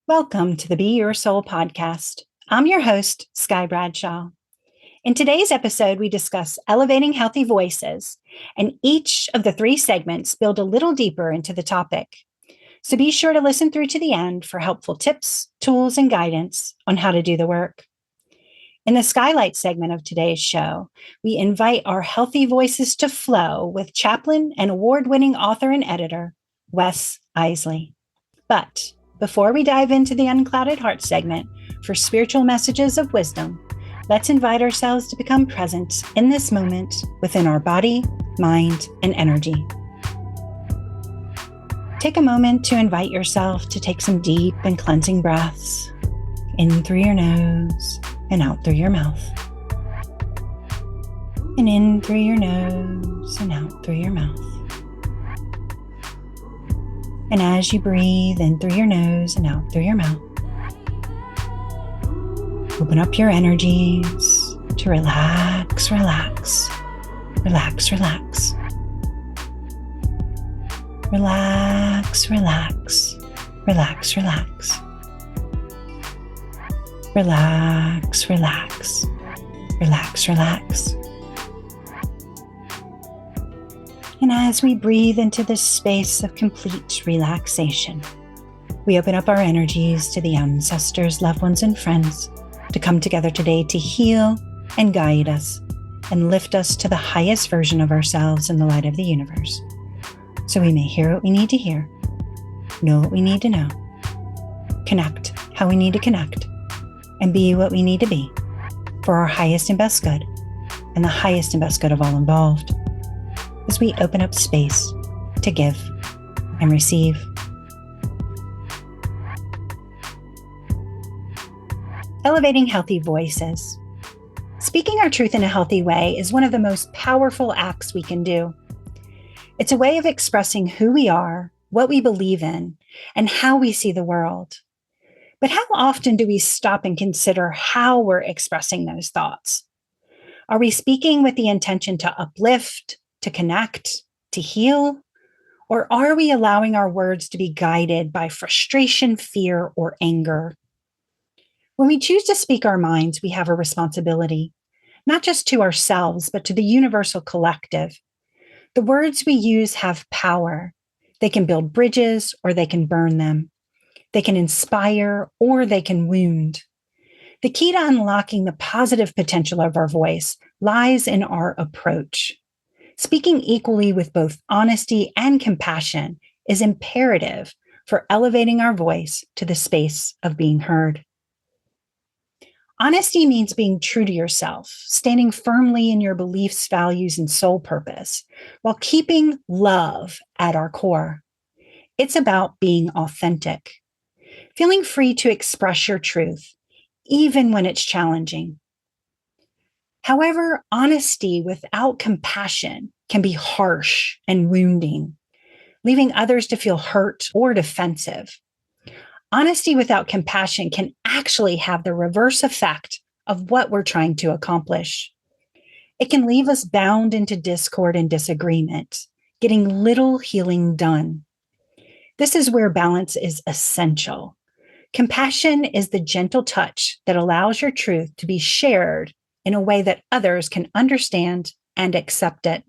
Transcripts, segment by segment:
Welcome to the Be Your Soul podcast. I'm your host, Sky Bradshaw. In today's episode, we discuss elevating healthy voices, and each of the three segments build a little deeper into the topic. So be sure to listen through to the end for helpful tips, tools, and guidance on how to do the work. In the Skylight segment of today's show, we invite our healthy voices to flow with chaplain and award-winning author and editor, Wes Isley. But before we dive into the Unclouded Heart segment for spiritual messages of wisdom, let's invite ourselves to become present in this moment within our body, mind, and energy. Take a moment to invite yourself to take some deep and cleansing breaths in through your nose and out through your mouth. And in through your nose and out through your mouth. And as you breathe in through your nose and out through your mouth, open up your energies to relax, relax, relax, relax. Relax, relax, relax, relax. Relax, relax, relax, relax. And as we breathe into this space of complete relaxation, we open up our energies to the ancestors, loved ones, and friends to come together today to heal and guide us and lift us to the highest version of ourselves in the light of the universe. So we may hear what we need to hear, know what we need to know, connect how we need to connect, and be what we need to be for our highest and best good and the highest and best good of all involved, as we open up space to give and receive. Elevating healthy voices. Speaking our truth in a healthy way is one of the most powerful acts we can do. It's a way of expressing who we are, what we believe in, and how we see the world. But how often do we stop and consider how we're expressing those thoughts? Are we speaking with the intention to uplift, to connect, to heal? Or are we allowing our words to be guided by frustration, fear, or anger? When we choose to speak our minds, we have a responsibility, not just to ourselves, but to the universal collective. The words we use have power. They can build bridges or they can burn them. They can inspire or they can wound. The key to unlocking the positive potential of our voice lies in our approach. Speaking equally with both honesty and compassion is imperative for elevating our voice to the space of being heard. Honesty means being true to yourself, standing firmly in your beliefs, values, and soul purpose, while keeping love at our core. It's about being authentic, feeling free to express your truth, even when it's challenging. However, honesty without compassion can be harsh and wounding, leaving others to feel hurt or defensive. Honesty without compassion can actually have the reverse effect of what we're trying to accomplish. It can leave us bound into discord and disagreement, getting little healing done. This is where balance is essential. Compassion is the gentle touch that allows your truth to be shared in a way that others can understand and accept it.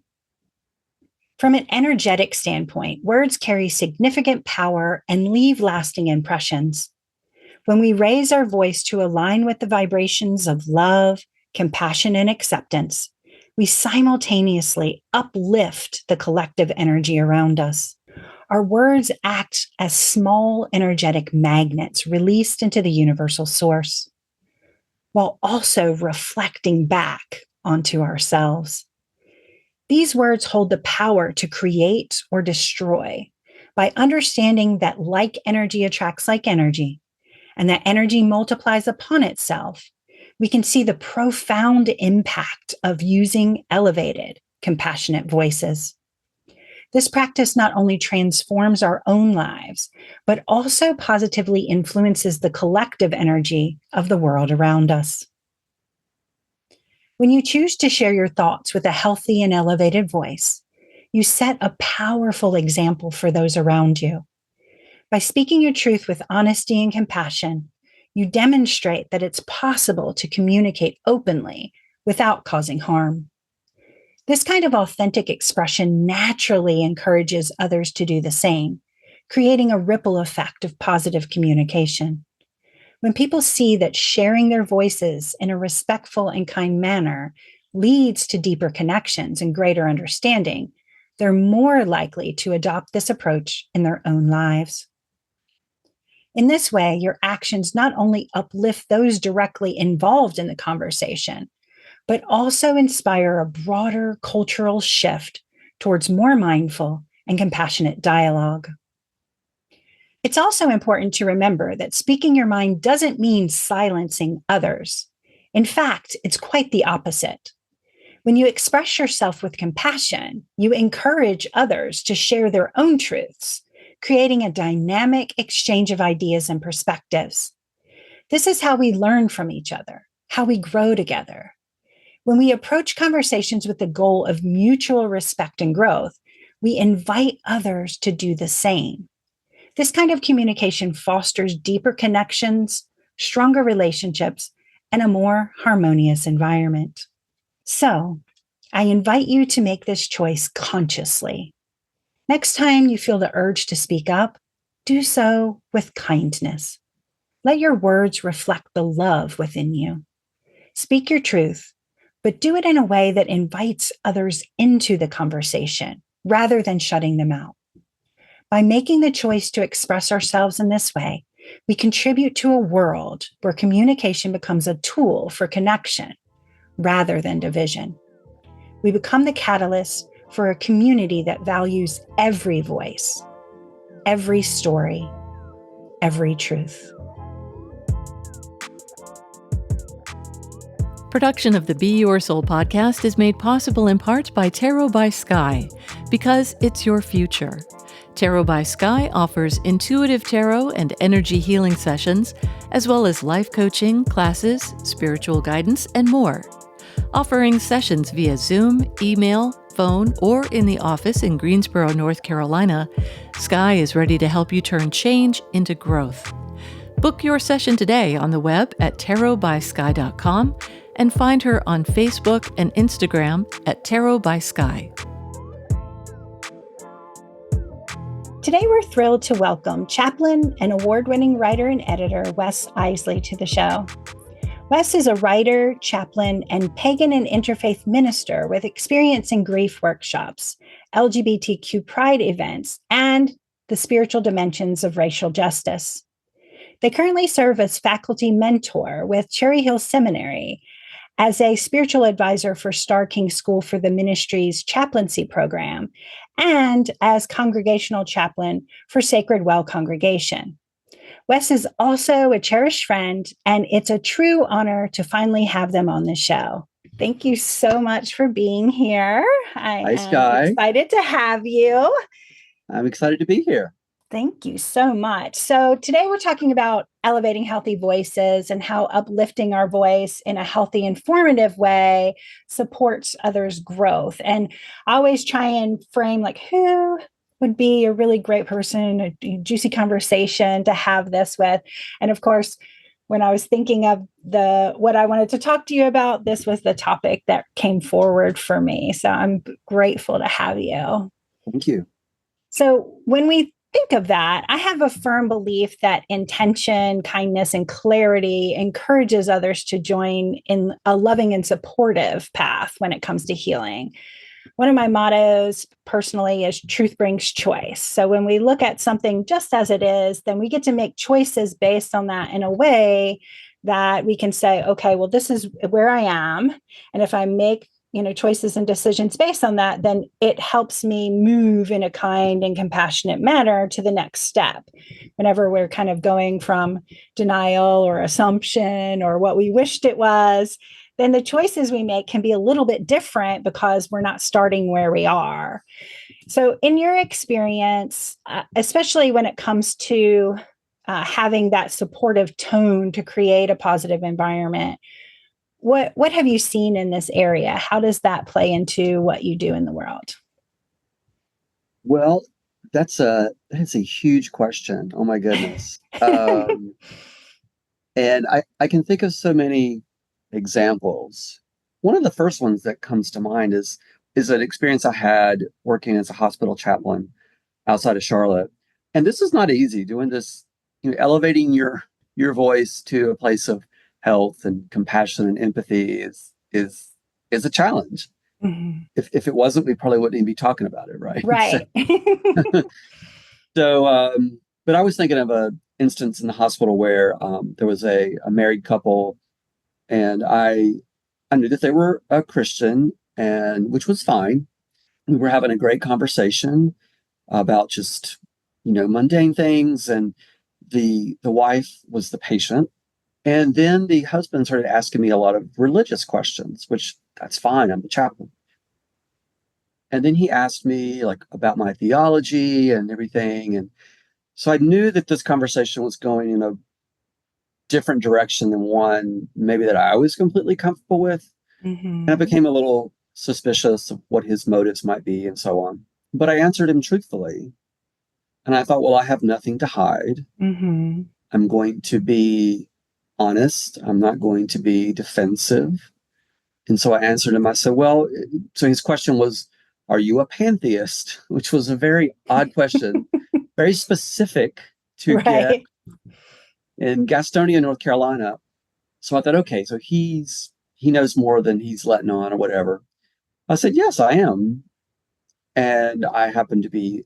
From an energetic standpoint, words carry significant power and leave lasting impressions. When we raise our voice to align with the vibrations of love, compassion, and acceptance, we simultaneously uplift the collective energy around us. Our words act as small energetic magnets released into the universal source, while also reflecting back onto ourselves. These words hold the power to create or destroy by understanding that like energy attracts like energy, and that energy multiplies upon itself. We can see the profound impact of using elevated, compassionate voices. This practice not only transforms our own lives, but also positively influences the collective energy of the world around us. When you choose to share your thoughts with a healthy and elevated voice, you set a powerful example for those around you. By speaking your truth with honesty and compassion, you demonstrate that it's possible to communicate openly without causing harm. This kind of authentic expression naturally encourages others to do the same, creating a ripple effect of positive communication. When people see that sharing their voices in a respectful and kind manner leads to deeper connections and greater understanding, they're more likely to adopt this approach in their own lives. In this way, your actions not only uplift those directly involved in the conversation, but also inspire a broader cultural shift towards more mindful and compassionate dialogue. It's also important to remember that speaking your mind doesn't mean silencing others. In fact, it's quite the opposite. When you express yourself with compassion, you encourage others to share their own truths, creating a dynamic exchange of ideas and perspectives. This is how we learn from each other, how we grow together. When we approach conversations with the goal of mutual respect and growth, we invite others to do the same. This kind of communication fosters deeper connections, stronger relationships, and a more harmonious environment. So, I invite you to make this choice consciously. Next time you feel the urge to speak up, do so with kindness. Let your words reflect the love within you. Speak your truth, but do it in a way that invites others into the conversation rather than shutting them out. By making the choice to express ourselves in this way, we contribute to a world where communication becomes a tool for connection rather than division. We become the catalyst for a community that values every voice, every story, every truth. Production of the Be Your Soul podcast is made possible in part by Tarot by Sky, because it's your future. Tarot by Sky offers intuitive tarot and energy healing sessions, as well as life coaching, classes, spiritual guidance, and more. Offering sessions via Zoom, email, phone, or in the office in Greensboro, North Carolina, Sky is ready to help you turn change into growth. Book your session today on the web at tarotbysky.com and find her on Facebook and Instagram at Tarot by Sky. Today, we're thrilled to welcome chaplain and award-winning writer and editor Wes Isley to the show. Wes is a writer, chaplain, and pagan and interfaith minister with experience in grief workshops, LGBTQ pride events, and the spiritual dimensions of racial justice. They currently serve as faculty mentor with Cherry Hill Seminary, as a spiritual advisor for Star King School for the Ministry's chaplaincy program, and as congregational chaplain for Sacred Well Congregation. Wes is also a cherished friend, and it's a true honor to finally have them on the show. Thank you so much for being here. Hi, Sky. Excited to have you. I'm excited to be here. Thank you so much. So today we're talking about elevating healthy voices and how uplifting our voice in a healthy, informative way supports others' growth. And I always try and frame like who would be a really great person, a juicy conversation to have this with. And of course, when I was thinking of what I wanted to talk to you about, this was the topic that came forward for me. So I'm grateful to have you. Thank you. So when we think of that, I have a firm belief that intention, kindness, and clarity encourages others to join in a loving and supportive path when it comes to healing. One of my mottos personally is truth brings choice. So when we look at something just as it is, then we get to make choices based on that in a way that we can say, okay, well, this is where I am. And if I make choices and decisions based on that, then it helps me move in a kind and compassionate manner to the next step. Whenever we're kind of going from denial or assumption or what we wished it was, then the choices we make can be a little bit different because we're not starting where we are. So in your experience, especially when it comes to having that supportive tone to create a positive environment, what have you seen in this area? How does that play into what you do in the world? Well, that's a huge question. Oh my goodness. And I can think of so many examples. One of the first ones that comes to mind is an experience I had working as a hospital chaplain outside of Charlotte. And this is not easy doing this, elevating your voice to a place of health and compassion and empathy is a challenge. Mm-hmm. If it wasn't, we probably wouldn't even be talking about it, right? Right. So, but I was thinking of a instance in the hospital where there was a married couple, and I knew that they were a Christian, and which was fine. We were having a great conversation about just mundane things, and the wife was the patient, and then the husband started asking me a lot of religious questions, which that's fine. I'm the chaplain. And then he asked me like about my theology and everything. And so I knew that this conversation was going in a different direction than one maybe that I was completely comfortable with. And I Mm-hmm. became a little suspicious of what his motives might be and so on. But I answered him truthfully. And I thought, well, I have nothing to hide. Mm-hmm. I'm going to be honest. I'm not going to be defensive. And so I answered him. I said, well, so his question was, are you a pantheist? Which was a very odd question, very specific to get Right. in Gastonia, North Carolina. So I thought, okay, so he knows more than he's letting on or whatever. I said, yes, I am. And I happen to be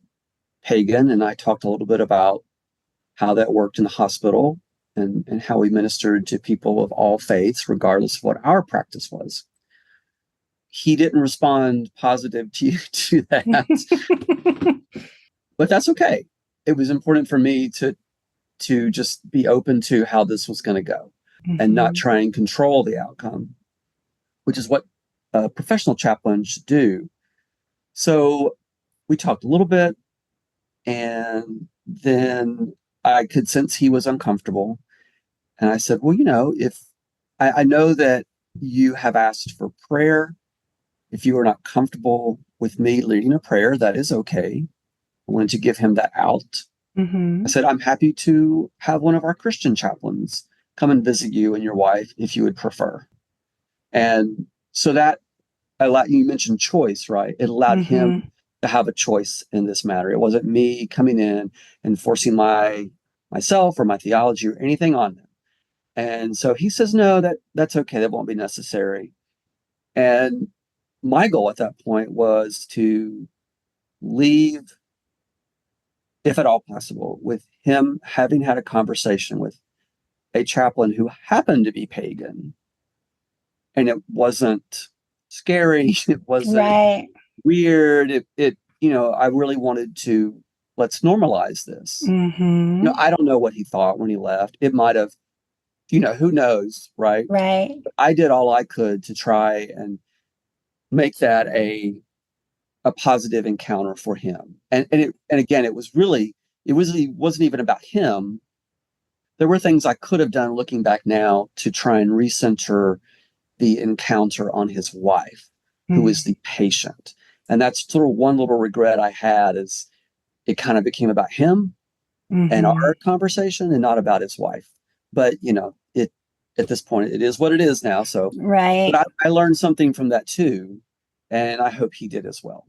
pagan. And I talked a little bit about how that worked in the hospital and how we ministered to people of all faiths, regardless of what our practice was. He didn't respond positive to that, but that's okay. It was important for me to just be open to how this was going to go and not Mm-hmm. try and control the outcome, which is what a professional chaplain should do. So we talked a little bit, and then I could sense he was uncomfortable. And I said, well, if I know that you have asked for prayer, if you are not comfortable with me leading a prayer, that is okay. I wanted to give him that out. I Mm-hmm. said, I'm happy to have one of our Christian chaplains come and visit you and your wife if you would prefer. And so that allowed, you mentioned choice, right? It allowed him Mm-hmm. to have a choice in this matter. It wasn't me coming in and forcing myself or my theology or anything on them. And so he says, no, that's okay. That won't be necessary. And my goal at that point was to leave, if at all possible, with him having had a conversation with a chaplain who happened to be pagan. And it wasn't scary. It wasn't Right. weird. I really wanted to, let's normalize this. Mm-hmm. I don't know what he thought when he left. It might have, who knows, right? Right. But I did all I could to try and make that a positive encounter for him. And again, it wasn't even about him. There were things I could have done looking back now to try and recenter the encounter on his wife, who is the patient. And that's sort of one little regret I had, is it kind of became about him and Mm-hmm. our conversation and not about his wife. But it at this point it is what it is now. So, but Right. I learned something from that too, and I hope he did as well.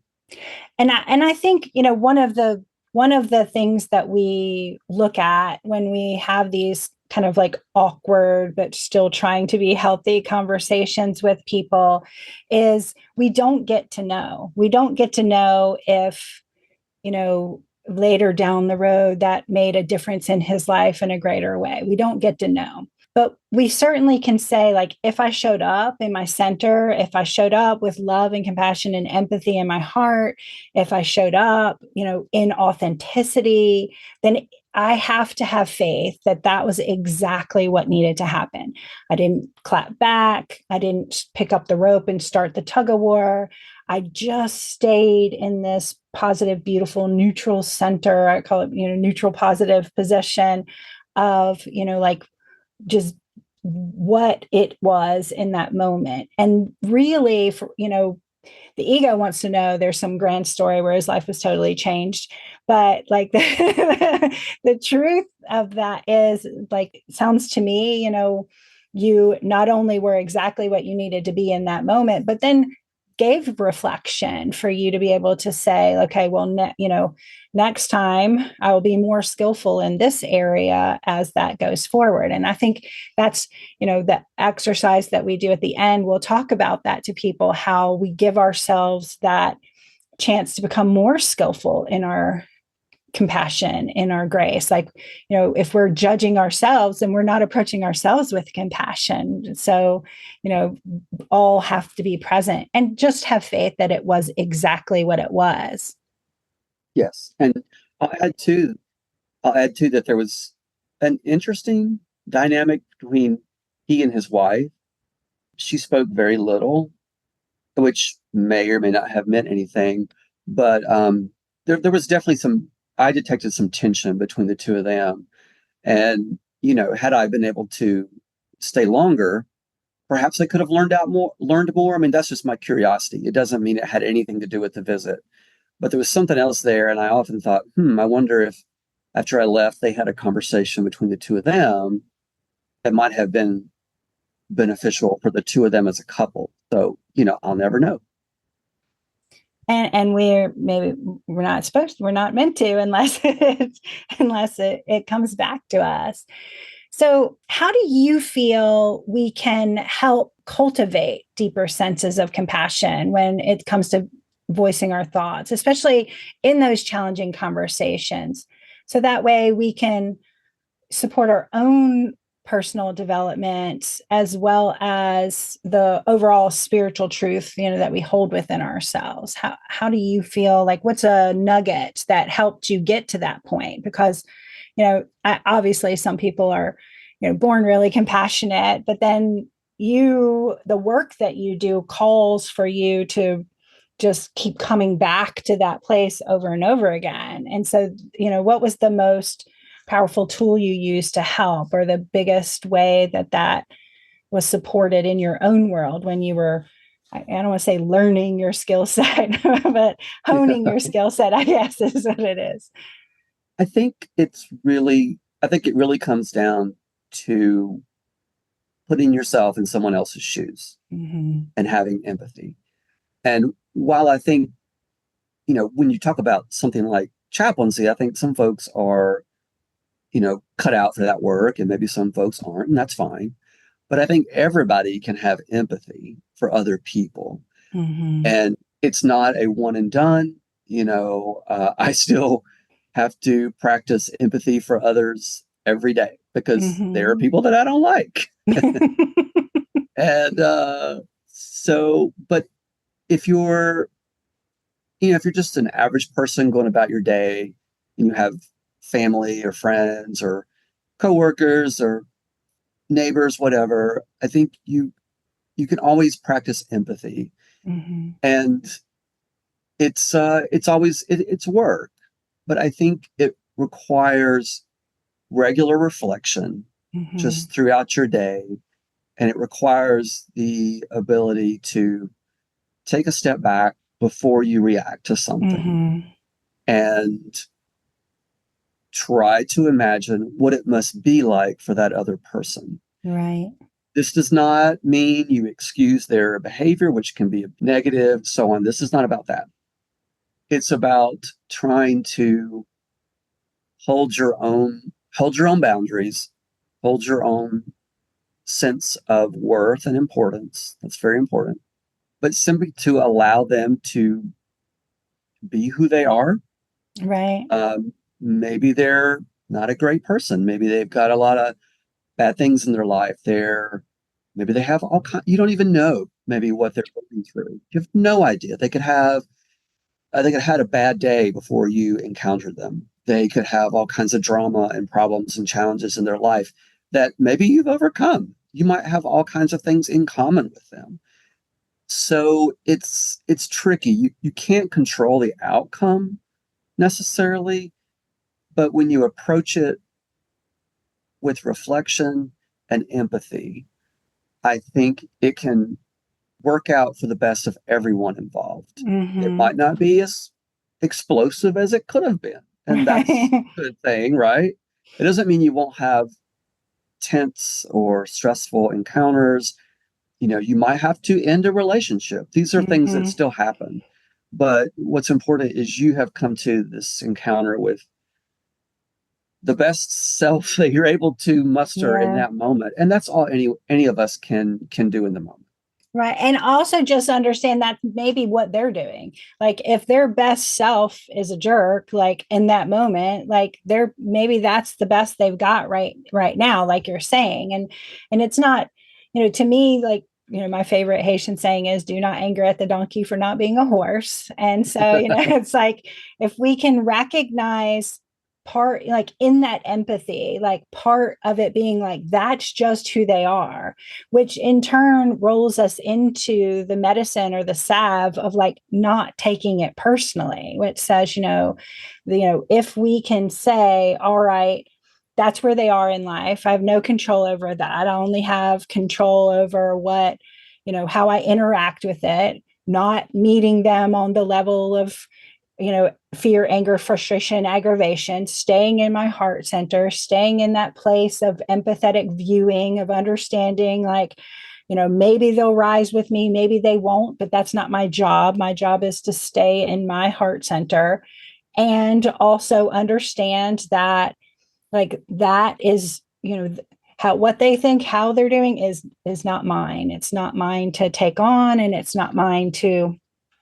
And I think, one of the things that we look at when we have these kind of like awkward but still trying to be healthy conversations with people is we don't get to know. We don't get to know if, later down the road that made a difference in his life in a greater way. We don't get to know. But we certainly can say, like, if I showed up in my center, if I showed up with love and compassion and empathy in my heart, if I showed up, in authenticity, then I have to have faith that that was exactly what needed to happen. I didn't clap back. I didn't pick up the rope and start the tug of war. I just stayed in this positive, beautiful, neutral center. I call it, neutral positive position of, like, just what it was in that moment. And really, for, The ego wants to know there's some grand story where his life was totally changed. But like the truth of that is, like, sounds to me, you not only were exactly what you needed to be in that moment, but then gave reflection for you to be able to say, okay, well, next time I will be more skillful in this area as that goes forward. And I think that's, the exercise that we do at the end, we'll talk about that to people, how we give ourselves that chance to become more skillful in our compassion, in our grace. Like, if we're judging ourselves, and we're not approaching ourselves with compassion. So, all have to be present and just have faith that it was exactly what it was. Yes. And I'll add too, that there was an interesting dynamic between he and his wife. She spoke very little, which may or may not have meant anything, but there was definitely I detected some tension between the two of them. And, had I been able to stay longer, perhaps I could have learned more. I mean, that's just my curiosity. It doesn't mean it had anything to do with the visit, but there was something else there. And I often thought, I wonder if after I left, they had a conversation between the two of them that might have been beneficial for the two of them as a couple. So, I'll never know. And we're not meant to, unless it comes back to us. So how do you feel we can help cultivate deeper senses of compassion when it comes to voicing our thoughts, especially in those challenging conversations, so that way we can support our own personal development as well as the overall spiritual truth, that we hold within ourselves? How do you feel, like, what's a nugget that helped you get to that point? Because obviously some people are born really compassionate, but then the work that you do calls for you to just keep coming back to that place over and over again. And so, what was the most powerful tool you used to help, or the biggest way that was supported in your own world when you were, I don't want to say learning your skill set, but honing your skill set, I guess, is what it is. I think it really comes down to putting yourself in someone else's shoes and having empathy. And while I think, when you talk about something like chaplaincy, I think some folks are, cut out for that work, and maybe some folks aren't, and that's fine. But I think everybody can have empathy for other people. And it's not a one and done. I still have to practice empathy for others every day because there are people that I don't like. And but if you're, if you're just an average person going about your day, and you have family or friends or coworkers or neighbors, whatever, I think you can always practice empathy. And it's work, but I think it requires regular reflection just throughout your day. And it requires the ability to take a step back before you react to something and try to imagine what it must be like for that other person. Right. This does not mean you excuse their behavior, which can be negative, so on. This is not about that. It's about trying to hold your own boundaries, hold your own sense of worth and importance. That's very important. But simply to allow them to be who they are. Right. Maybe they're not a great person. Maybe they've got a lot of bad things in their life. Maybe they have you don't even know maybe what they're going through. You have no idea. They could have had a bad day before you encountered them. They could have all kinds of drama and problems and challenges in their life that maybe you've overcome. You might have all kinds of things in common with them. So it's tricky. You can't control the outcome necessarily, but when you approach it with reflection and empathy, I think it can work out for the best of everyone involved. It Mm-hmm. might not be as explosive as it could have been. And that's a good thing, right? It doesn't mean you won't have tense or stressful encounters. You might have to end a relationship. These are things that Mm-hmm. still happen. But what's important is you have come to this encounter with the best self that you're able to muster in Yeah. that moment. And that's all any of us can do in the moment. Right. And also just understand that maybe what they're doing. Like if their best self is a jerk, like in that moment, like they're maybe that's the best they've got right now, like you're saying. And it's not, to me, like, my favorite Haitian saying is do not anger at the donkey for not being a horse. And so, it's like if we can recognize part like in that empathy, like part of it being like that's just who they are, which in turn rolls us into the medicine or the salve of like not taking it personally, which says, if we can say, all right, that's where they are in life. I have no control over that. I only have control over what, how I interact with it, not meeting them on the level of, fear, anger, frustration, aggravation, staying in my heart center, staying in that place of empathetic viewing, of understanding, like, maybe they'll rise with me, maybe they won't, but that's not my job. My job is to stay in my heart center and also understand that, like, that is, how what they think, how they're doing is not mine. It's not mine to take on, and it's not mine to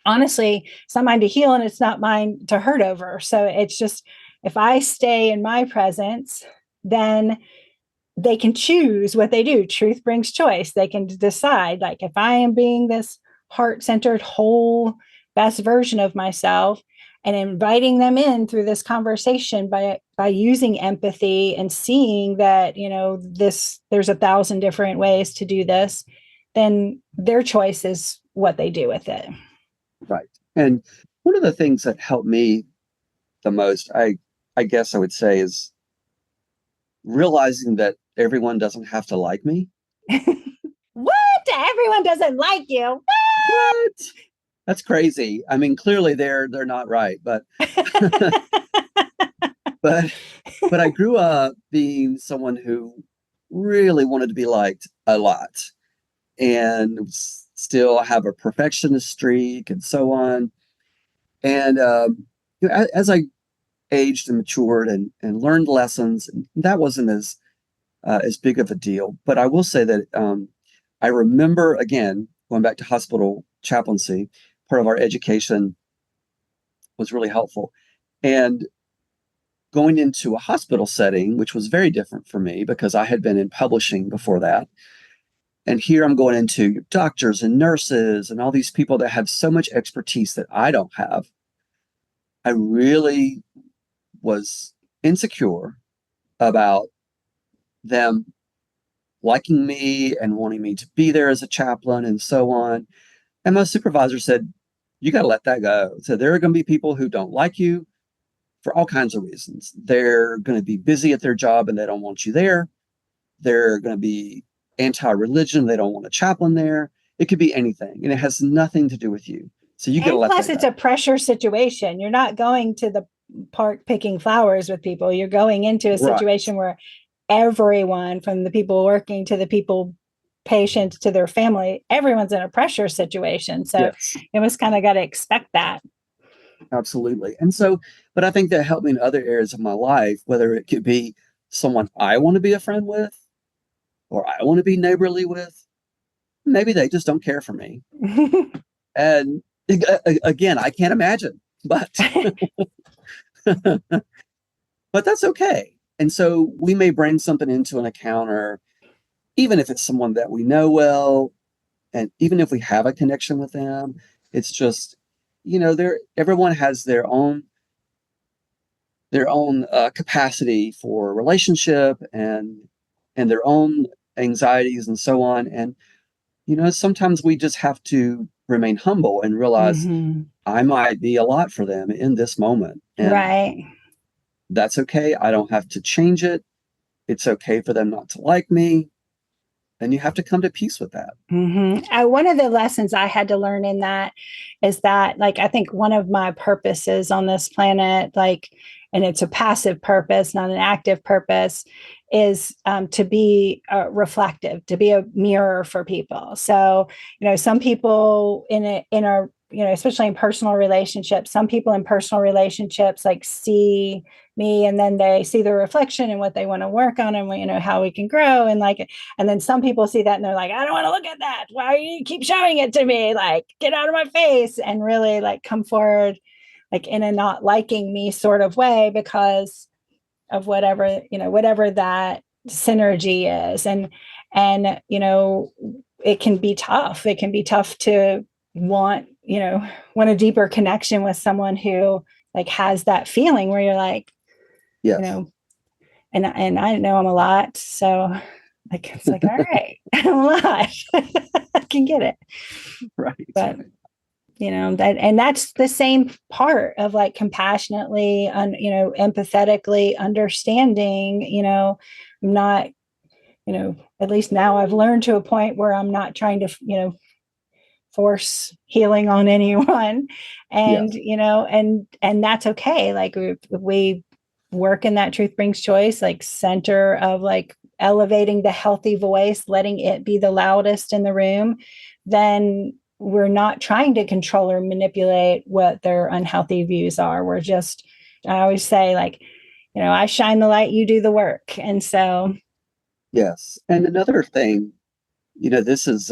honestly, it's not mine to heal and it's not mine to hurt over. So it's just, if I stay in my presence, then they can choose what they do. Truth brings choice. They can decide, like, if I am being this heart centered, whole, best version of myself, and inviting them in through this conversation by using empathy and seeing that, there's 1,000 different ways to do this, then their choice is what they do with it. Right. And one of the things that helped me the most, I guess I would say, is realizing that everyone doesn't have to like me. What? Everyone doesn't like you. What? That's crazy. I mean, clearly they're not right, but but but I grew up being someone who really wanted to be liked a lot and still have a perfectionist streak and so on. And as I aged and matured and learned lessons, that wasn't as big of a deal. But I will say that I remember, again, going back to hospital chaplaincy, part of our education was really helpful. And going into a hospital setting, which was very different for me because I had been in publishing before that. And here I'm going into doctors and nurses and all these people that have so much expertise that I don't have. I really was insecure about them liking me and wanting me to be there as a chaplain and so on. And my supervisor said, you got to let that go. So there are going to be people who don't like you for all kinds of reasons. They're going to be busy at their job and they don't want you there. They're going to be anti-religion. They don't want a chaplain there. It could be anything. And it has nothing to do with you. So you got to And let plus, that it's go. a pressure situation. You're not going to the park picking flowers with people. You're going into a Right. situation where everyone, from the people working to the people, patients to their family, everyone's in a pressure situation. So Yes, you almost kind of got to expect that. absolutely. And so, but I think that helped me in other areas of my life, whether it could be someone I want to be a friend with or I want to be neighborly with. Maybe they just don't care for me. And again, I can't imagine, but but that's okay. And so we may bring something into an encounter, even if it's someone that we know well, and even if we have a connection with them. It's just, there everyone has their own capacity for relationship and their own anxieties and so on. And sometimes we just have to remain humble and realize Mm-hmm. I might be a lot for them in this moment. And Right. that's okay. I don't have to change it. It's okay for them not to like me. and you have to come to peace with that. One of the lessons I had to learn in that is that, like, I think one of my purposes on this planet, like, and it's a passive purpose, not an active purpose, is to be reflective, to be a mirror for people. So, some people especially in personal relationships, some people in personal relationships like see me and then they see the reflection and what they want to work on and how we can grow and then some people see that and they're like, I don't want to look at that. Why do you keep showing it to me? Like, get out of my face, and really like come forward like in a not liking me sort of way because of whatever that synergy is. And it can be tough. It can be tough to want a deeper connection with someone who like has that feeling where you're like, Yes. and I know I'm a lot. So like, it's like, all right, I'm a lot. I can get it. Right. But that's the same part of like compassionately and empathetically understanding. I'm not, at least now I've learned to a point where I'm not trying to force healing on anyone. And Yes. and that's okay. Like we work in that truth brings choice, like center of like elevating the healthy voice, letting it be the loudest in the room. Then we're not trying to control or manipulate what their unhealthy views are. We're just, I always say, like, I shine the light, you do the work. And so, Yes. And another thing, this is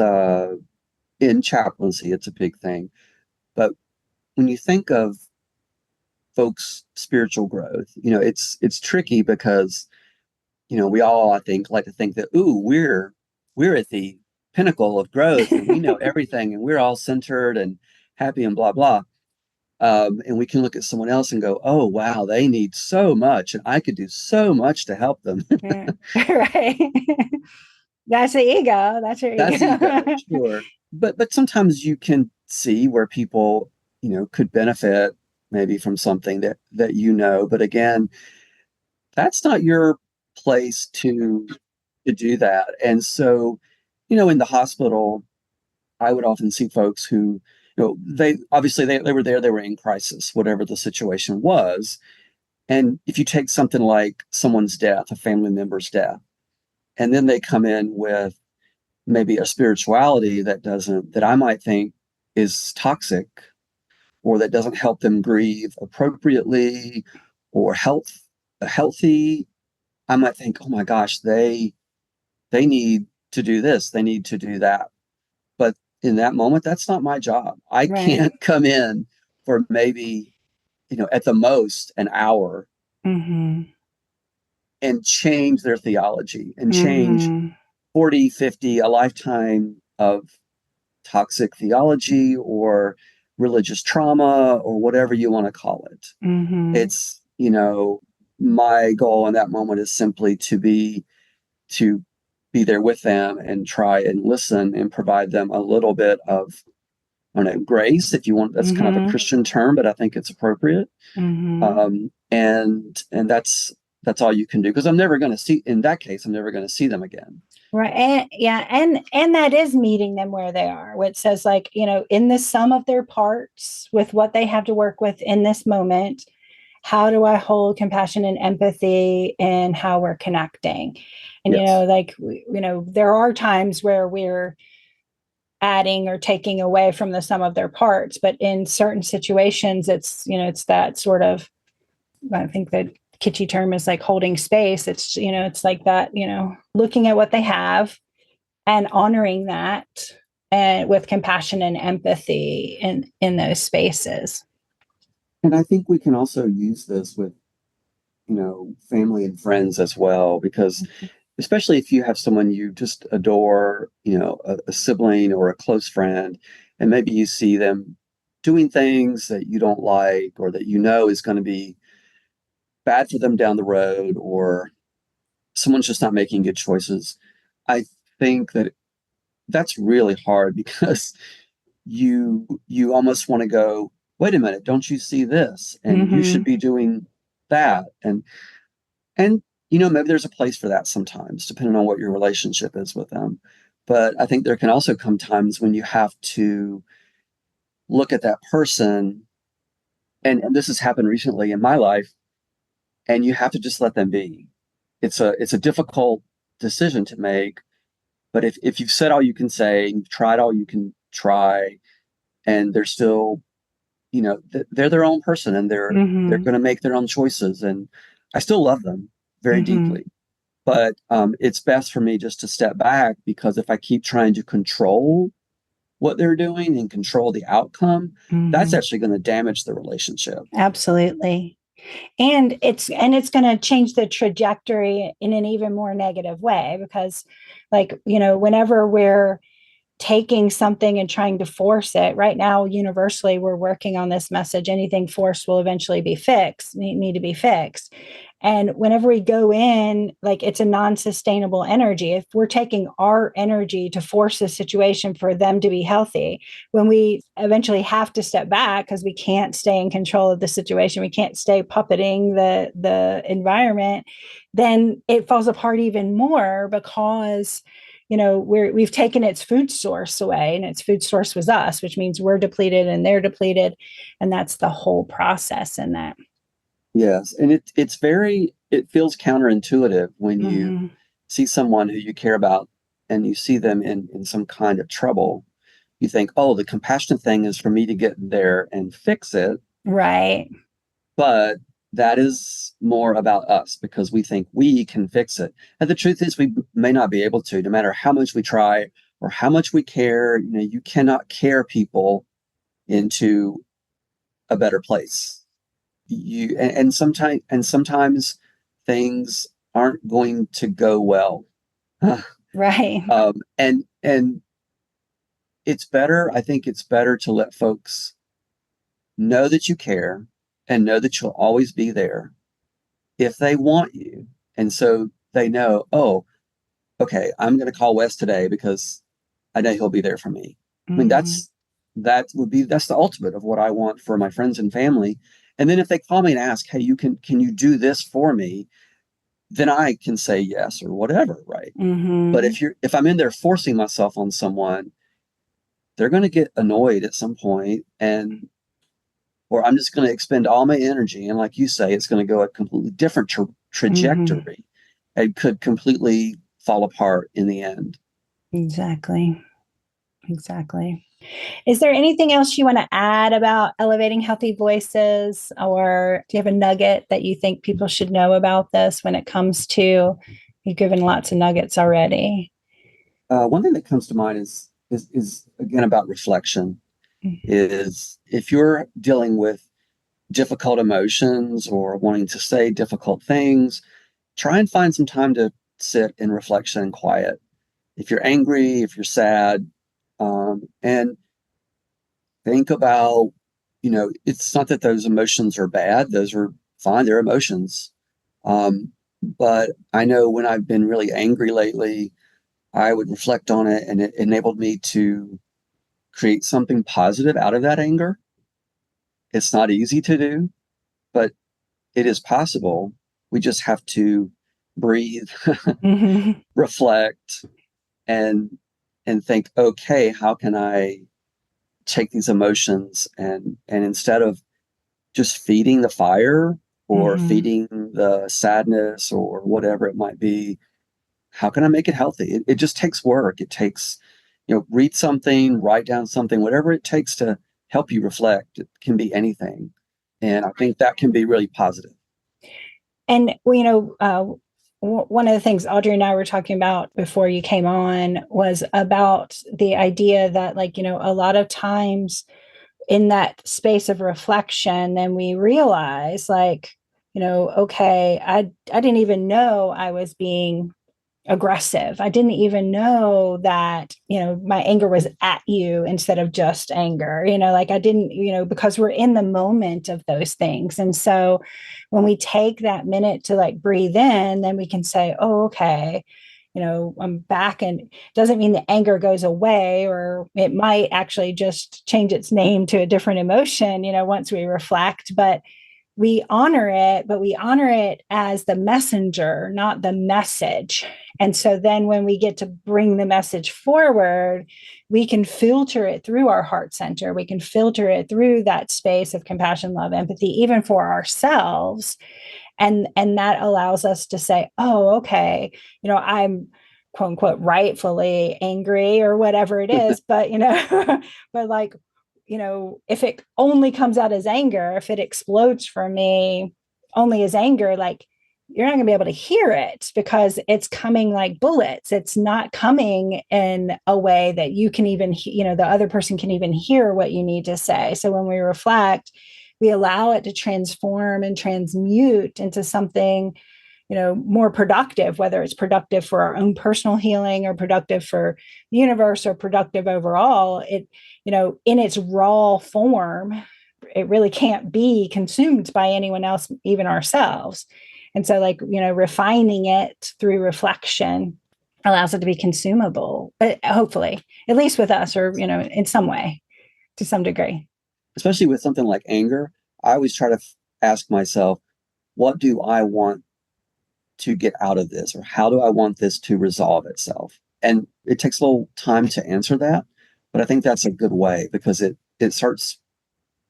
in chaplaincy, it's a big thing. But when you think of folks' spiritual growth, it's tricky because, we all, I think, like to think that, ooh, we're at the pinnacle of growth and we know everything and we're all centered and happy and blah blah. And we can look at someone else and go, oh wow, they need so much and I could do so much to help them. yeah, right. That's the ego. That's your That's ego, ego. sure. But sometimes you can see where people, could benefit maybe from something that but again, that's not your place to do that. And so, in the hospital, I would often see folks who, they obviously they were there, they were in crisis, whatever the situation was. And if you take something like someone's death, a family member's death, and then they come in with maybe a spirituality that I might think is toxic or that doesn't help them grieve appropriately or healthy, I might think, oh my gosh, they need to do this, they need to do that. But in that moment, that's not my job. I Right. can't come in for maybe, at the most an hour Mm-hmm. and change their theology and change Mm-hmm. 40, 50, a lifetime of toxic theology or religious trauma or whatever you want to call it. Mm-hmm. It's, my goal in that moment is simply to be there with them and try and listen and provide them a little bit of, I don't know, grace, if you want. That's kind of a Mm-hmm. Christian term, but I think it's appropriate. Mm-hmm. And that's all you can do because I'm never going to see. In that case, I'm never going to see them again. Right. And yeah, and that is meeting them where they are, which says like, in the sum of their parts with what they have to work with in this moment, how do I hold compassion and empathy in how we're connecting? And Yes. like there are times where we're adding or taking away from the sum of their parts, but in certain situations it's that sort of, I think that kitschy term is like holding space. It's like that, looking at what they have and honoring that and with compassion and empathy in those spaces. And I think we can also use this with, family and friends as well, because especially if you have someone you just adore, a sibling or a close friend, and maybe you see them doing things that you don't like or that is going to be bad for them down the road, or someone's just not making good choices. I think that that's really hard because you almost want to go, wait a minute, don't you see this? And you should Mm-hmm. be doing that. And maybe there's a place for that sometimes, depending on what your relationship is with them. But I think there can also come times when you have to look at that person, and this has happened recently in my life, and you have to just let them be. It's a difficult decision to make, but if you've said all you can say, you've tried all you can try, and they're still, they're their own person, and they're Mm-hmm. going to make their own choices, and I still love them very Mm-hmm. deeply. But it's best for me just to step back, because if I keep trying to control what they're doing and control the outcome, that's Mm-hmm. actually going to damage the relationship. Absolutely. And it's going to change the trajectory in an even more negative way because, like, whenever we're taking something and trying to force it. Right now, universally, we're working on this message. Anything forced will eventually be fixed, need to be fixed. And whenever we go in, like, it's a non-sustainable energy. If we're taking our energy to force a situation for them to be healthy, when we eventually have to step back because we can't stay in control of the situation, we can't stay puppeting the environment, then it falls apart even more because we've taken its food source away, and its food source was us, which means we're depleted and they're depleted, and that's the whole process in that. Yes, and it feels counterintuitive when you Mm-hmm. see someone who you care about and you see them in some kind of trouble. You think, oh, the compassionate thing is for me to get there and fix it. Right. But that is more about us because we think we can fix it. And the truth is, we may not be able to, no matter how much we try or how much we care. You cannot care people into a better place. And sometimes things aren't going to go well. Right. And it's better. I think it's better to let folks know that you care and know that you'll always be there if they want you. And so they know, oh, okay, I'm going to call Wes today because I know he'll be there for me. I mean, Mm-hmm. that's the ultimate of what I want for my friends and family. And then if they call me and ask, hey, can you do this for me? Then I can say yes or whatever, right? But Mm-hmm. if I'm in there forcing myself on someone, they're going to get annoyed at some point, and or I'm just going to expend all my energy. And like you say, it's going to go a completely different Mm-hmm. trajectory and could completely fall apart in the end. Exactly. Exactly. Is there anything else you want to add about elevating healthy voices, or do you have a nugget that you think people should know about this when it comes to? You've given lots of nuggets already. One thing that comes to mind is again about reflection. Is if you're dealing with difficult emotions or wanting to say difficult things, try and find some time to sit in reflection and quiet. If you're angry, if you're sad, and think about, it's not that those emotions are bad; those are fine. They're emotions. But I know when I've been really angry lately, I would reflect on it, and it enabled me to create something positive out of that anger. It's not easy to do, but it is possible. We just have to breathe, Mm-hmm. reflect, and think, okay, how can I take these emotions and instead of just feeding the fire or Mm-hmm. feeding the sadness or whatever it might be, how can I make it healthy? It just takes work. It takes, read something, write down something, whatever it takes to help you reflect. It can be anything. And I think that can be really positive. And one of the things Audrey and I were talking about before you came on was about the idea that, like, a lot of times in that space of reflection, then we realize, like, okay, I didn't even know I was being aggressive. I didn't even know that, my anger was at you instead of just anger, like I didn't, because we're in the moment of those things. And so when we take that minute to, like, breathe in, then we can say, oh, okay, I'm back. And it doesn't mean the anger goes away, or it might actually just change its name to a different emotion, once we reflect. But we honor it, but we honor it as the messenger, not the message. And so then when we get to bring the message forward, we can filter it through our heart center. We can filter it through that space of compassion, love, empathy, even for ourselves. And that allows us to say, oh, okay, I'm quote unquote rightfully angry or whatever it is, but but like, if it only comes out as anger, if it explodes for me only as anger, like you're not going to be able to hear it because it's coming like bullets. It's not coming in a way that you can even, the other person can even hear what you need to say. So when we reflect, we allow it to transform and transmute into something more productive, whether it's productive for our own personal healing or productive for the universe or productive overall. It, in its raw form, it really can't be consumed by anyone else, even ourselves. And so like, refining it through reflection allows it to be consumable, but hopefully, at least with us, or, in some way, to some degree. Especially with something like anger, I always try to ask myself, what do I want to get out of this, or how do I want this to resolve itself? And it takes a little time to answer that, but I think that's a good way because it starts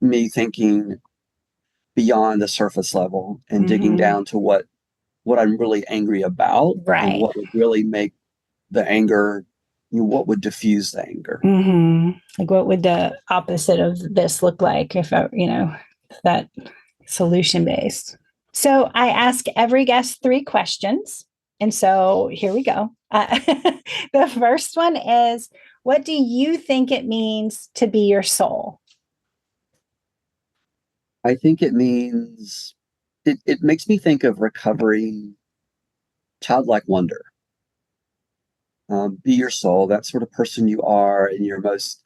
me thinking beyond the surface level and digging down to what I'm really angry about, and Right. what would really make the anger, what would diffuse the anger. Like what would the opposite of this look like if that solution based. So I ask every guest 3 questions. And so here we go. The first one is, what do you think it means to be your soul? I think it means, it makes me think of recovering childlike wonder. Be your soul, that sort of person you are in your most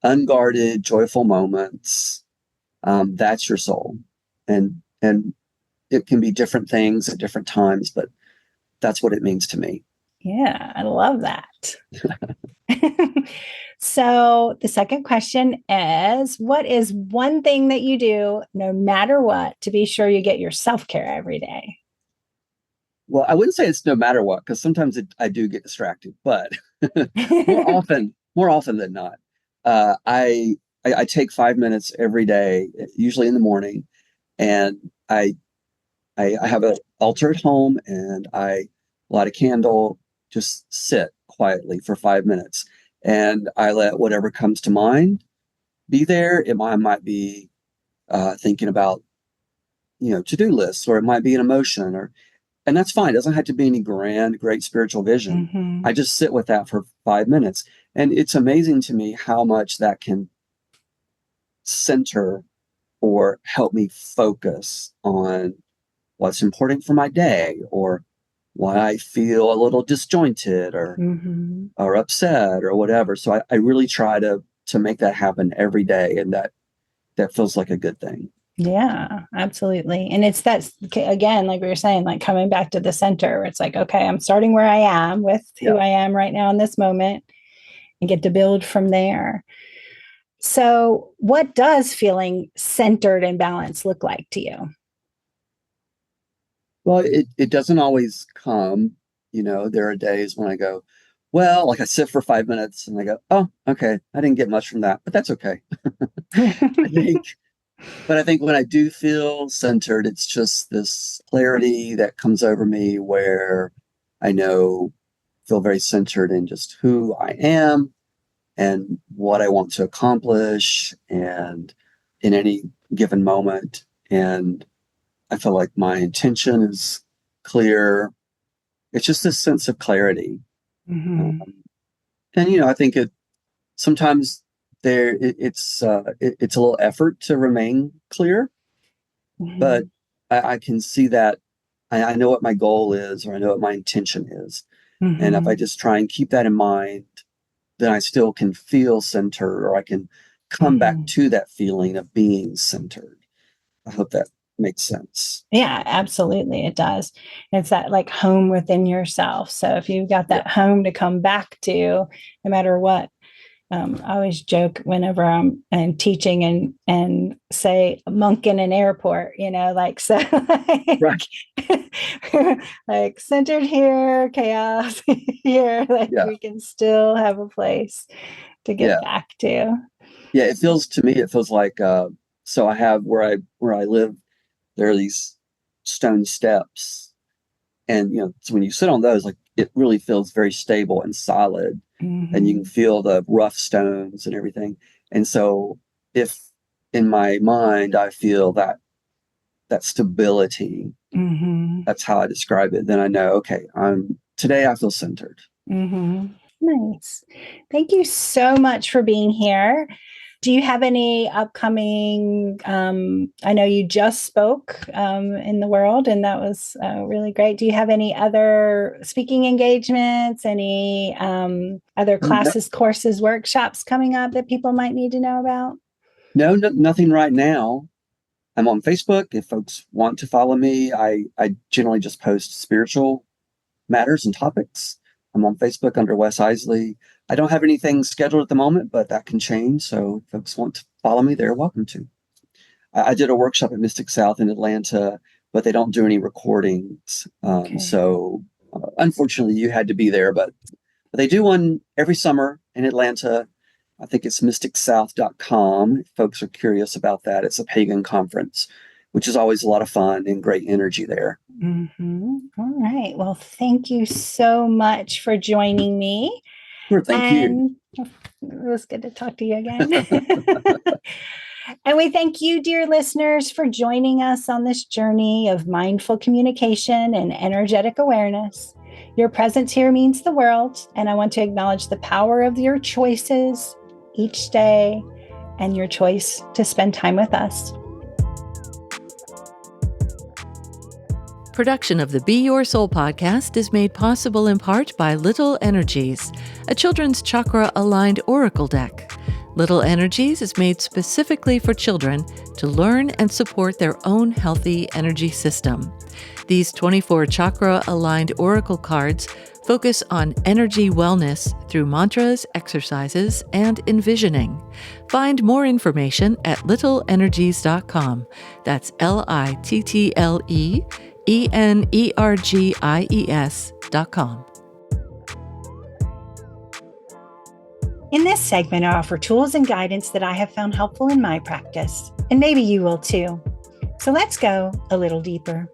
unguarded, joyful moments. That's your soul. And it can be different things at different times, but that's what it means to me. Yeah, I love that. So the second question is, what is one thing that you do no matter what to be sure you get your self-care every day? Well, I wouldn't say it's no matter what, because sometimes I do get distracted, but more often than not, I take 5 minutes every day, usually in the morning, and I have an altar at home, and I light a candle, just sit quietly for 5 minutes, and I let whatever comes to mind be there. It might be thinking about to-do lists, or it might be an emotion, and that's fine. It doesn't have to be any grand, great spiritual vision. I just sit with that for 5 minutes, and it's amazing to me how much that can center or help me focus on what's important for my day, or why I feel a little disjointed or upset or whatever. So I really try to make that happen every day, and that feels like a good thing. Yeah, absolutely. And it's that, again, like we were saying, like coming back to the center, where it's like, okay, I'm starting where I am with who I am right now in this moment and get to build from there. So, what does feeling centered and balanced look like to you? Well, it doesn't always come. There are days when I go, well, like I sit for 5 minutes and I go, oh, okay, I didn't get much from that, but that's okay. I think, but I think when I do feel centered, it's just this clarity that comes over me where I feel very centered in just who I am and what I want to accomplish and in any given moment. And I feel like my intention is clear. It's just this sense of clarity. And I think sometimes it's a little effort to remain clear, but I can see that I know what my goal is, or I know what my intention is. And if I just try and keep that in mind, then I still can feel centered, or I can come back to that feeling of being centered. I hope that makes sense. Yeah, absolutely. It does. It's that like home within yourself. So if you've got that home to come back to, no matter what I always joke whenever I'm teaching and say monk in an airport, like so Right. like centered here, chaos here, like Yeah. we can still have a place to get Yeah. back to. Yeah. It feels like, so I have where I live, there are these stone steps. And, so when you sit on those, like it really feels very stable and solid, and you can Mm-hmm. feel the rough stones and everything. And so if in my mind, I feel that stability, Mm-hmm. that's how I describe it, then I know, okay, today I feel centered. Mm-hmm. Nice. Thank you so much for being here. Do you have any upcoming? I know you just spoke in the world, and that was really great. Do you have any other speaking engagements, any other No, classes, courses, workshops coming up that people might need to know about? nothing right now. I'm on Facebook. If folks want to follow me, I generally just post spiritual matters and topics. I'm on Facebook under Wes Isley. I don't have anything scheduled at the moment, but that can change. So if folks want to follow me, they're welcome to. I did a workshop at Mystic South in Atlanta, but they don't do any recordings. Okay. Unfortunately, you had to be there, but they do one every summer in Atlanta. I think it's mysticsouth.com. If folks are curious about that, it's a pagan conference, which is always a lot of fun and great energy there. Mm-hmm. All right. Well, thank you so much for joining me. Sure, thank you. And it was good to talk to you again. And we thank you, dear listeners, for joining us on this journey of mindful communication and energetic awareness. Your presence here means the world, and I want to acknowledge the power of your choices each day and your choice to spend time with us. Production of the Be Your Soul podcast is made possible in part by Little Energies, a children's chakra-aligned oracle deck. Little Energies is made specifically for children to learn and support their own healthy energy system. These 24 chakra-aligned oracle cards focus on energy wellness through mantras, exercises, and envisioning. Find more information at littleenergies.com. That's LITTLEENERGIES.com. In this segment, I offer tools and guidance that I have found helpful in my practice, and maybe you will too. So let's go a little deeper.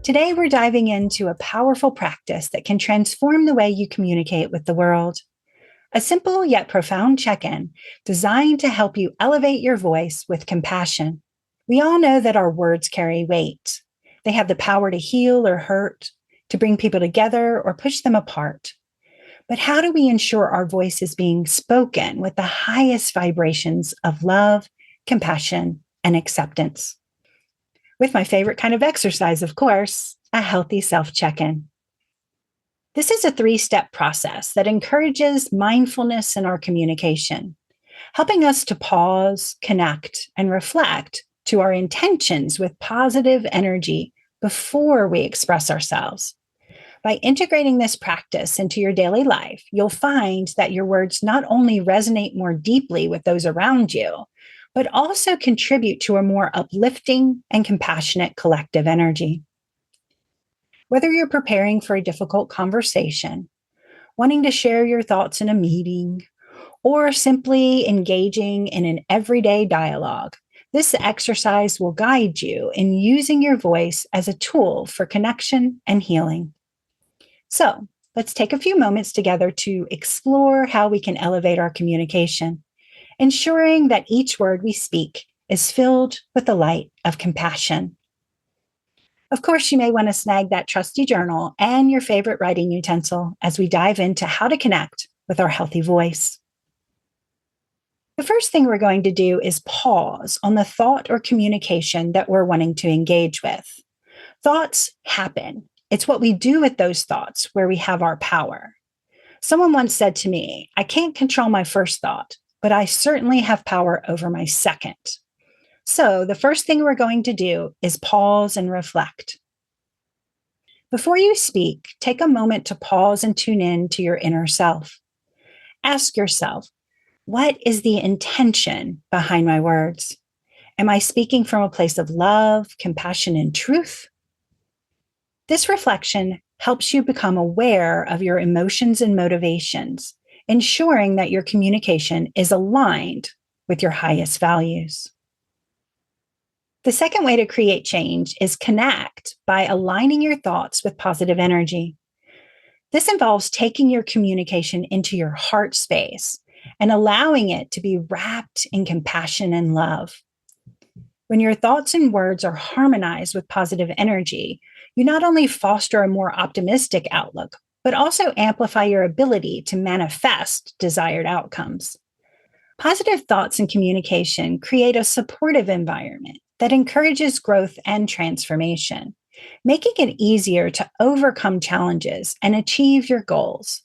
Today, we're diving into a powerful practice that can transform the way you communicate with the world. A simple yet profound check-in designed to help you elevate your voice with compassion. We all know that our words carry weight. They have the power to heal or hurt, to bring people together or push them apart. But how do we ensure our voice is being spoken with the highest vibrations of love, compassion, and acceptance? With my favorite kind of exercise, of course, a healthy self check in. This is a 3-step process that encourages mindfulness in our communication, helping us to pause, connect, and reflect to our intentions with positive energy before we express ourselves. By integrating this practice into your daily life, you'll find that your words not only resonate more deeply with those around you, but also contribute to a more uplifting and compassionate collective energy. Whether you're preparing for a difficult conversation, wanting to share your thoughts in a meeting, or simply engaging in an everyday dialogue, this exercise will guide you in using your voice as a tool for connection and healing. So, let's take a few moments together to explore how we can elevate our communication, ensuring that each word we speak is filled with the light of compassion. Of course, you may want to snag that trusty journal and your favorite writing utensil as we dive into how to connect with our healthy voice. The first thing we're going to do is pause on the thought or communication that we're wanting to engage with. Thoughts happen. It's what we do with those thoughts where we have our power. Someone once said to me, I can't control my first thought, but I certainly have power over my second. So the first thing we're going to do is pause and reflect. Before you speak, take a moment to pause and tune in to your inner self. Ask yourself, What is the intention behind my words? Am I speaking from a place of love, compassion, and truth? This reflection helps you become aware of your emotions and motivations, ensuring that your communication is aligned with your highest values. The second way to create change is connect by aligning your thoughts with positive energy. This involves taking your communication into your heart space and allowing it to be wrapped in compassion and love. When your thoughts and words are harmonized with positive energy, you not only foster a more optimistic outlook, but also amplify your ability to manifest desired outcomes. Positive thoughts and communication create a supportive environment that encourages growth and transformation, making it easier to overcome challenges and achieve your goals.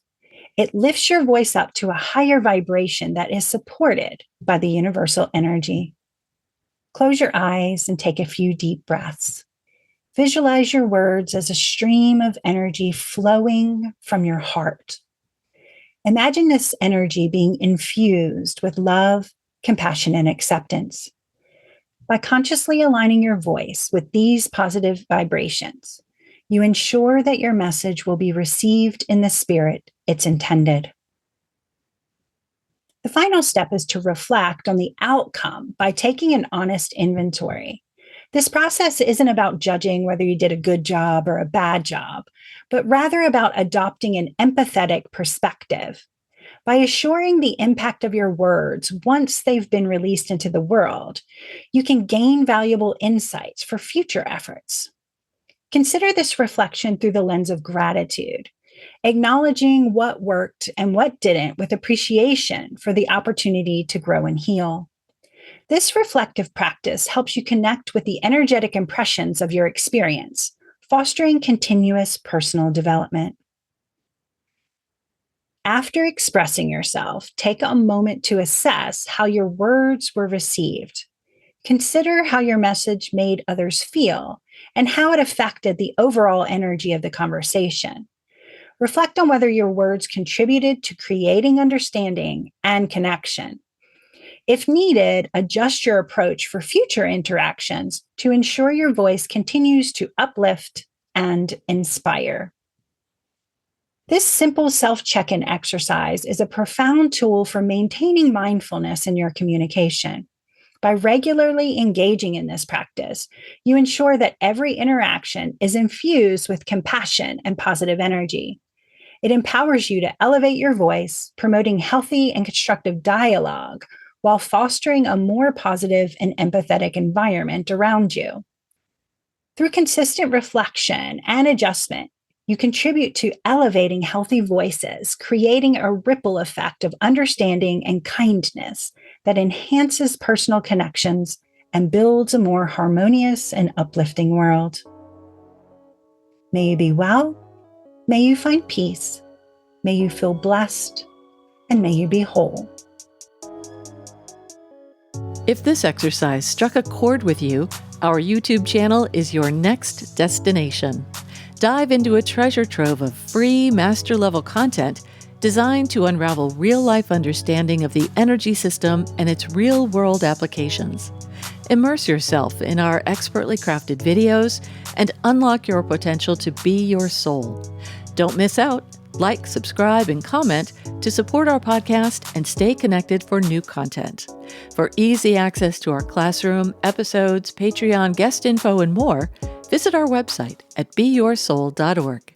It lifts your voice up to a higher vibration that is supported by the universal energy. Close your eyes and take a few deep breaths. Visualize your words as a stream of energy flowing from your heart. Imagine this energy being infused with love, compassion, and acceptance. By consciously aligning your voice with these positive vibrations, you ensure that your message will be received in the spirit it's intended. The final step is to reflect on the outcome by taking an honest inventory. This process isn't about judging whether you did a good job or a bad job, but rather about adopting an empathetic perspective. By assuring the impact of your words once they've been released into the world, you can gain valuable insights for future efforts. Consider this reflection through the lens of gratitude, acknowledging what worked and what didn't with appreciation for the opportunity to grow and heal. This reflective practice helps you connect with the energetic impressions of your experience, fostering continuous personal development. After expressing yourself, take a moment to assess how your words were received. Consider how your message made others feel and how it affected the overall energy of the conversation. Reflect on whether your words contributed to creating understanding and connection. If needed, adjust your approach for future interactions to ensure your voice continues to uplift and inspire. This simple self-check-in exercise is a profound tool for maintaining mindfulness in your communication. By regularly engaging in this practice, you ensure that every interaction is infused with compassion and positive energy. It empowers you to elevate your voice, promoting healthy and constructive dialogue while fostering a more positive and empathetic environment around you. Through consistent reflection and adjustment, you contribute to elevating healthy voices, creating a ripple effect of understanding and kindness that enhances personal connections and builds a more harmonious and uplifting world. May you be well, may you find peace, may you feel blessed, and may you be whole. If this exercise struck a chord with you, our YouTube channel is your next destination. Dive into a treasure trove of free master-level content designed to unravel real-life understanding of the energy system and its real-world applications. Immerse yourself in our expertly crafted videos and unlock your potential to be your soul. Don't miss out. Like, subscribe, and comment to support our podcast and stay connected for new content. For easy access to our classroom, episodes, Patreon, guest info, and more, visit our website at beyoursoul.org.